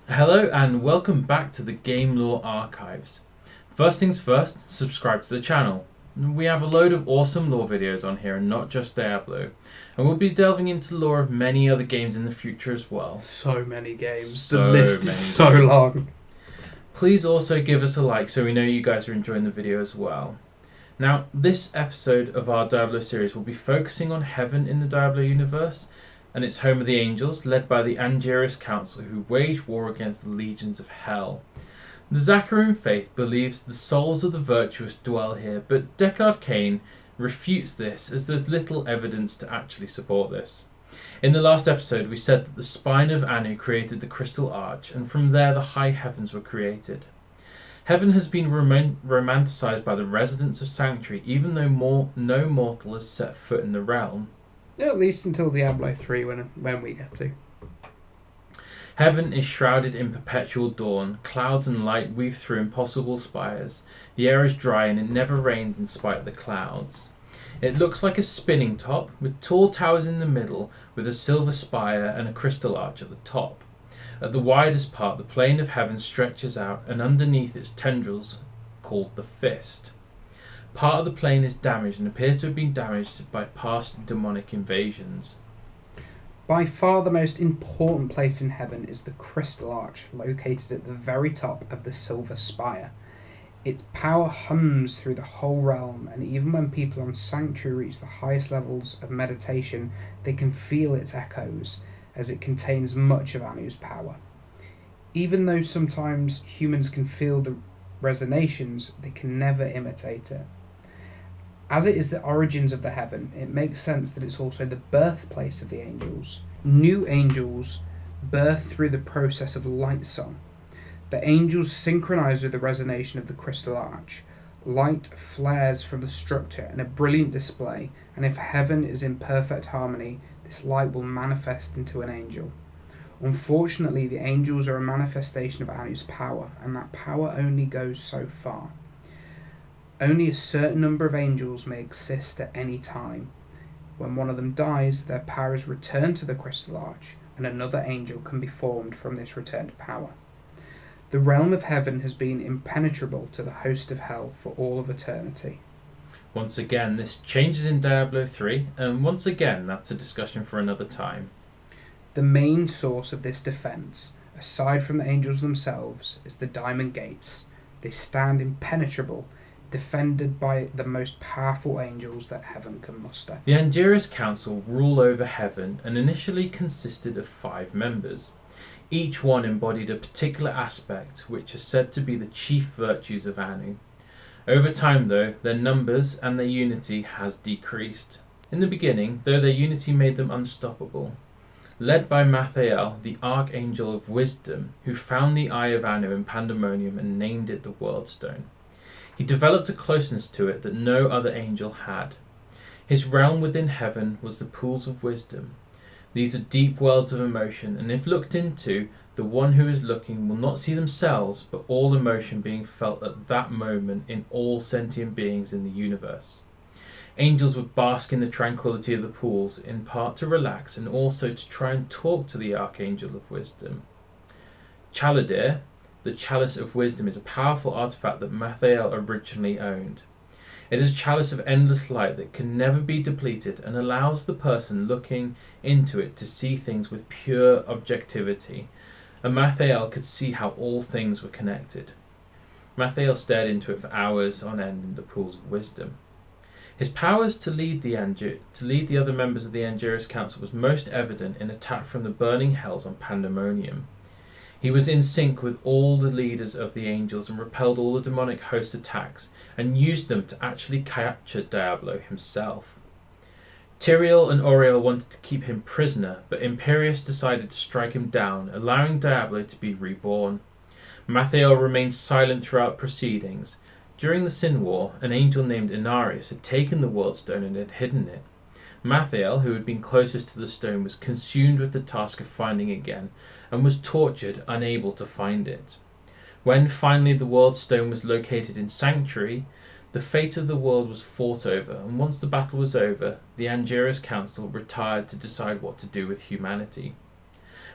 Hello and welcome back to the Game Lore Archives. First things first, subscribe to the channel. We have a load of awesome lore videos on here and not just Diablo. And we'll be delving into the lore of many other games in the future as well. So many games. The list is so long. Please also give us a like so we know you guys are enjoying the video as well. Now, this episode of our Diablo series will be focusing on heaven in the Diablo universe and its home of the angels, led by the Angiris Council, who wage war against the legions of hell. The Zacharim faith believes the souls of the virtuous dwell here, but Deckard Cain refutes this as there's little evidence to actually support this. In the last episode, we said that the spine of Anu created the Crystal Arch, and from there the high heavens were created. Heaven has been romanticised by the residents of Sanctuary, even though no mortal has set foot in the realm. At least until Diablo 3 when we get to. Heaven is shrouded in perpetual dawn. Clouds and light weave through impossible spires. The air is dry and it never rains in spite of the clouds. It looks like a spinning top, with tall towers in the middle, with a silver spire and a crystal arch at the top. At the widest part, the plane of heaven stretches out, and underneath its tendrils, called the Fist. Part of the plane is damaged and appears to have been damaged by past demonic invasions. By far the most important place in heaven is the Crystal Arch, located at the very top of the Silver Spire. Its power hums through the whole realm, and even when people on Sanctuary reach the highest levels of meditation, they can feel its echoes, as it contains much of Anu's power. Even though sometimes humans can feel the resonations, they can never imitate it. As it is the origins of the heaven, it makes sense that it's also the birthplace of the angels. New angels birth through the process of light song. The angels synchronize with the resonation of the Crystal Arch. Light flares from the structure in a brilliant display, and if heaven is in perfect harmony, this light will manifest into an angel. Unfortunately, the angels are a manifestation of Anu's power, and that power only goes so far. Only a certain number of angels may exist at any time. When one of them dies, their power is returned to the Crystal Arch, and another angel can be formed from this returned power. The realm of heaven has been impenetrable to the host of hell for all of eternity. Once again, this changes in Diablo 3, and once again, that's a discussion for another time. The main source of this defence, aside from the angels themselves, is the Diamond Gates. They stand impenetrable, defended by the most powerful angels that heaven can muster. The Angiris Council rule over heaven and initially consisted of 5 members. Each one embodied a particular aspect which is said to be the chief virtues of Anu. Over time, though, their numbers and their unity has decreased. In the beginning, though, their unity made them unstoppable. Led by Mathael, the Archangel of Wisdom, who found the Eye of Anu in Pandemonium and named it the World Stone. He developed a closeness to it that no other angel had. His realm within heaven was the pools of wisdom. These are deep wells of emotion, and if looked into, the one who is looking will not see themselves, but all emotion being felt at that moment in all sentient beings in the universe. Angels would bask in the tranquility of the pools, in part to relax and also to try and talk to the Archangel of Wisdom. Chaladir, the Chalice of Wisdom, is a powerful artifact that Mathael originally owned. It is a chalice of endless light that can never be depleted and allows the person looking into it to see things with pure objectivity, and Mathael could see how all things were connected. Mathael stared into it for hours on end in the pools of wisdom. His powers to lead the other members of the Angiris Council was most evident in attack from the burning hells on Pandemonium. He was in sync with all the leaders of the angels and repelled all the demonic host attacks and used them to actually capture Diablo himself. Tyrael and Oriole wanted to keep him prisoner, but Impious decided to strike him down, allowing Diablo to be reborn. Mathael remained silent throughout proceedings. During the Sin War, an angel named Inarius had taken the World Stone and had hidden it. Mathael, who had been closest to the stone, was consumed with the task of finding it again, and was tortured, unable to find it. When finally the World Stone was located in Sanctuary, The fate of the world was fought over, and once the battle was over, the Angiris Council retired to decide what to do with humanity.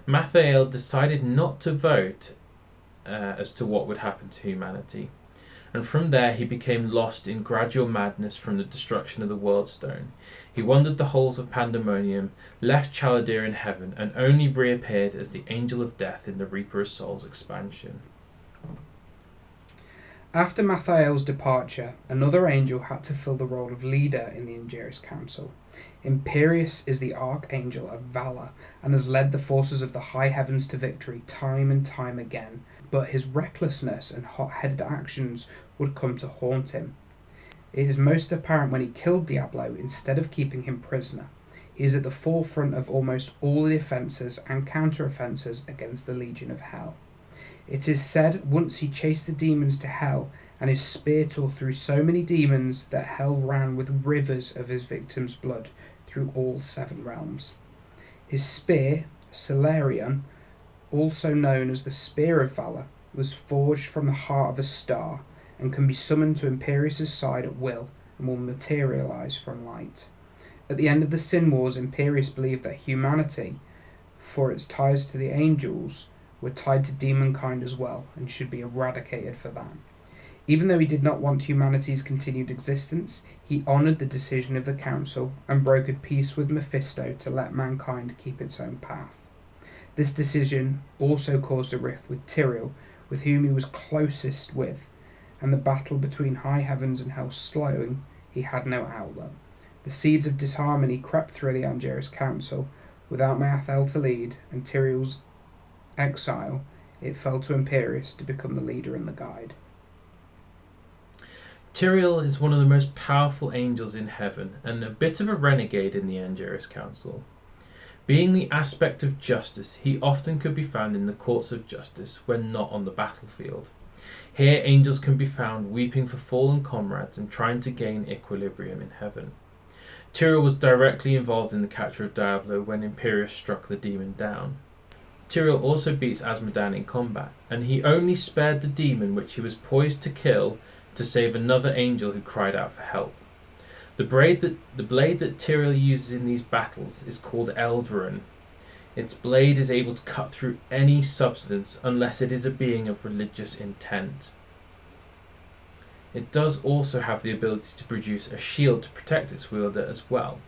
Tyrael decided not to vote as to what would happen to humanity, and from there he became lost in gradual madness from the destruction of the World Stone. He wandered the halls of Pandemonium, left Chaladir in heaven, and only reappeared as the Angel of Death in the Reaper of Souls expansion. After Tyrael's departure, another angel had to fill the role of leader in the Angiris Council. Impious is the Archangel of Valor and has led the forces of the high heavens to victory time and time again, but his recklessness and hot-headed actions would come to haunt him. It is most apparent when he killed Diablo instead of keeping him prisoner. He is at the forefront of almost all the offences and counter-offences against the Legion of Hell. It is said once he chased the demons to hell, and his spear tore through so many demons that hell ran with rivers of his victims' blood through all 7 realms. His spear, Solarion, also known as the Spear of Valor, was forged from the heart of a star and can be summoned to Impious' side at will and will materialise from light. At the end of the Sin Wars, Impious believed that humanity, for its ties to the angels, were tied to demonkind as well and should be eradicated for that. Even though he did not want humanity's continued existence, he honoured the decision of the Council and brokered peace with Mephisto to let mankind keep its own path. This decision also caused a rift with Tyrael, with whom he was closest with, and the battle between high heavens and hell slowing, he had no outlet. The seeds of disharmony crept through the Angiris Council. Without Tyrael to lead, and Tyrael's exile, it fell to Impious to become the leader and the guide. Tyrael is one of the most powerful angels in heaven, and a bit of a renegade in the Angiris Council. Being the aspect of justice, he often could be found in the courts of justice when not on the battlefield. Here angels can be found weeping for fallen comrades and trying to gain equilibrium in heaven. Tyrael was directly involved in the capture of Diablo when Impious struck the demon down. Tyrael also beats Asmodan in combat, and he only spared the demon which he was poised to kill to save another angel who cried out for help. The blade that Tyrael uses in these battles is called Eldraun. Its blade is able to cut through any substance unless it is a being of religious intent. It does also have the ability to produce a shield to protect its wielder as well.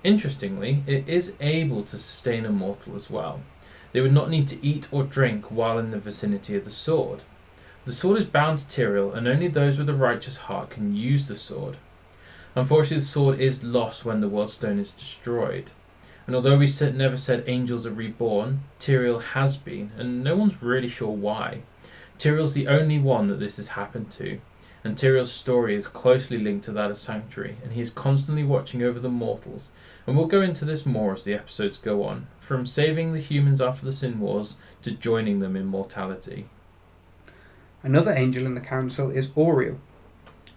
Interestingly, it is able to sustain a mortal as well. They would not need to eat or drink while in the vicinity of the sword. The sword is bound to Tyrael, and only those with a righteous heart can use the sword. Unfortunately, the sword is lost when the World Stone is destroyed. And although we never said angels are reborn, Tyrael has been, and no one's really sure why. Tyrael's the only one that this has happened to, and Tyrael's story is closely linked to that of Sanctuary, and he is constantly watching over the mortals, and we'll go into this more as the episodes go on, from saving the humans after the Sin Wars to joining them in mortality. Another angel in the council is Oriole.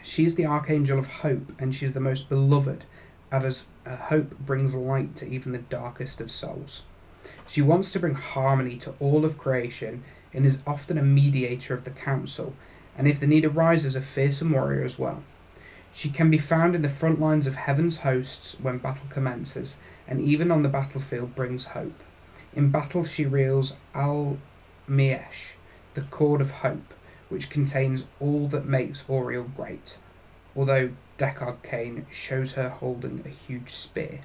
She is the Archangel of Hope, and she is the most beloved, as hope brings light to even the darkest of souls. She wants to bring harmony to all of creation, and is often a mediator of the council, and if the need arises, a fearsome warrior as well. She can be found in the front lines of heaven's hosts when battle commences, and even on the battlefield brings hope. In battle she wields Al-Miesh, the cord of hope, which contains all that makes Oriole great, although Deckard Cain shows her holding a huge spear.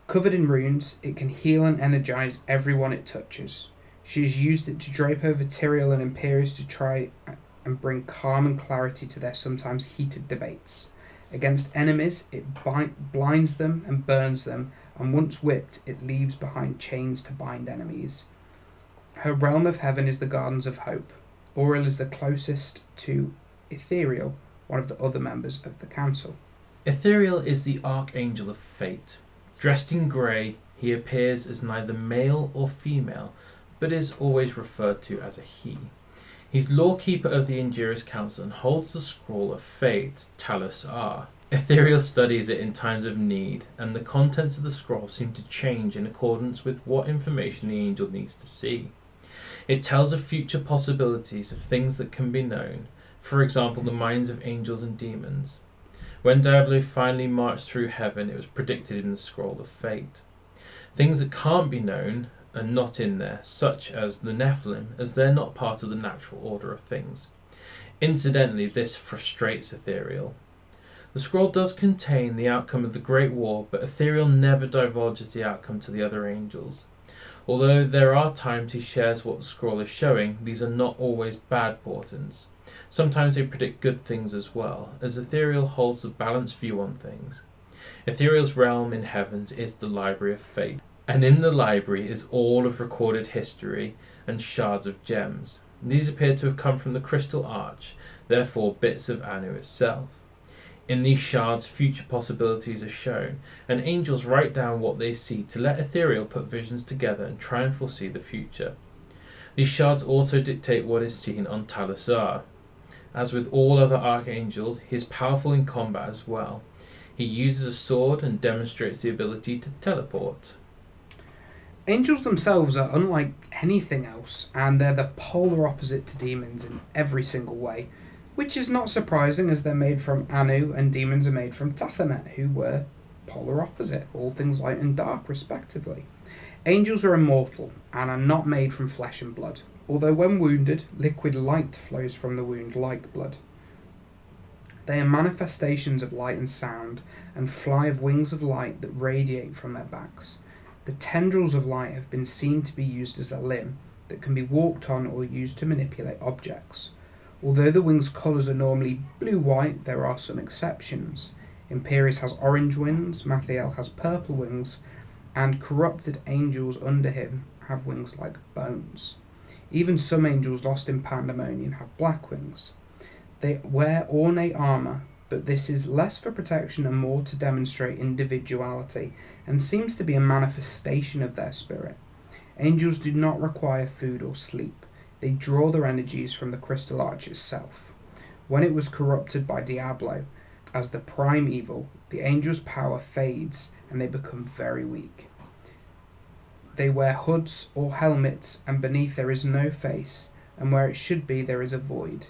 Covered in runes, it can heal and energise everyone it touches. She has used it to drape over Tyrael and Impious to try and bring calm and clarity to their sometimes heated debates. Against enemies, it blinds them and burns them, and once whipped, it leaves behind chains to bind enemies. Her realm of heaven is the Gardens of Hope. Oriole is the closest to Ethereal, one of the other members of the council. Ethereal is the Archangel of Fate. Dressed in grey, he appears as neither male or female, but is always referred to as a he. He's lawkeeper of the Angiris Council and holds the scroll of fate, Talus Ar. Ethereal studies it in times of need, and the contents of the scroll seem to change in accordance with what information the angel needs to see. It tells of future possibilities of things that can be known, for example the minds of angels and demons. When Diablo finally marched through heaven, it was predicted in the Scroll of Fate. Things that can't be known are not in there, such as the Nephilim, as they're not part of the natural order of things. Incidentally, this frustrates Ethereal. The scroll does contain the outcome of the Great War, but Ethereal never divulges the outcome to the other angels. Although there are times he shares what the scroll is showing, these are not always bad portents. Sometimes they predict good things as well, as Ethereal holds a balanced view on things. Ethereal's realm in heavens is the Library of Fate, and in the library is all of recorded history and shards of gems. These appear to have come from the Crystal Arch, therefore bits of Anu itself. In these shards, future possibilities are shown, and angels write down what they see to let Ethereal put visions together and try and foresee the future. These shards also dictate what is seen on Talasar. As with all other archangels, he is powerful in combat as well. He uses a sword and demonstrates the ability to teleport. Angels themselves are unlike anything else, and they're the polar opposite to demons in every single way, which is not surprising as they're made from Anu and demons are made from Tathamet, who were polar opposite, all things light and dark respectively. Angels are immortal and are not made from flesh and blood, although when wounded, liquid light flows from the wound like blood. They are manifestations of light and sound, and fly of wings of light that radiate from their backs. The tendrils of light have been seen to be used as a limb that can be walked on or used to manipulate objects. Although the wings' colours are normally blue-white, there are some exceptions. Impious has orange wings, Mathiel has purple wings, and corrupted angels under him have wings like bones. Even some angels lost in Pandemonium have black wings. They wear ornate armour, but this is less for protection and more to demonstrate individuality, and seems to be a manifestation of their spirit. Angels do not require food or sleep. They draw their energies from the Crystal Arch itself. When it was corrupted by Diablo, as the prime evil, the angels' power fades and they become very weak. They wear hoods or helmets, and beneath there is no face, and where it should be there is a void.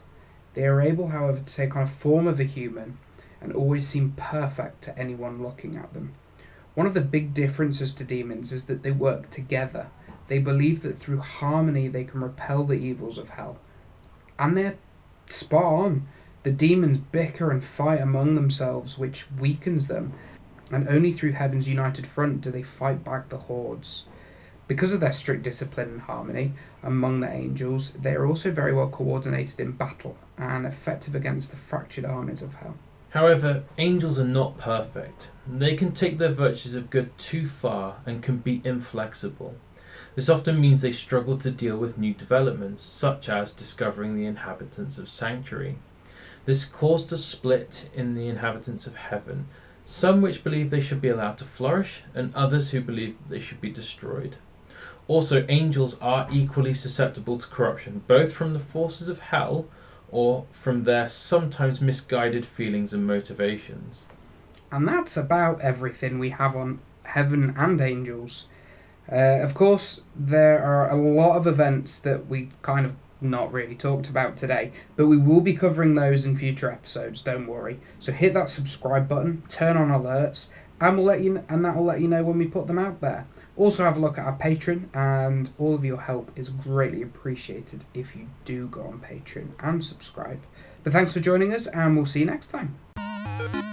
They are able, however, to take on a form of a human, and always seem perfect to anyone looking at them. One of the big differences to demons is that they work together. They believe that through harmony they can repel the evils of hell. And they're spot on. The demons bicker and fight among themselves, which weakens them, and only through heaven's united front do they fight back the hordes. Because of their strict discipline and harmony among the angels, they are also very well coordinated in battle and effective against the fractured armies of hell. However, angels are not perfect. They can take their virtues of good too far and can be inflexible. This often means they struggle to deal with new developments, such as discovering the inhabitants of Sanctuary. This caused a split in the inhabitants of heaven, some which believe they should be allowed to flourish, and others who believe that they should be destroyed. Also, angels are equally susceptible to corruption, both from the forces of hell or from their sometimes misguided feelings and motivations. And that's about everything we have on heaven and angels. Of course, there are a lot of events that we kind of not really talked about today, but we will be covering those in future episodes, don't worry. So hit that subscribe button, turn on alerts, and that'll let you know when we put them out there. Also have a look at our Patreon, and all of your help is greatly appreciated if you do go on Patreon and subscribe. But thanks for joining us, and we'll see you next time.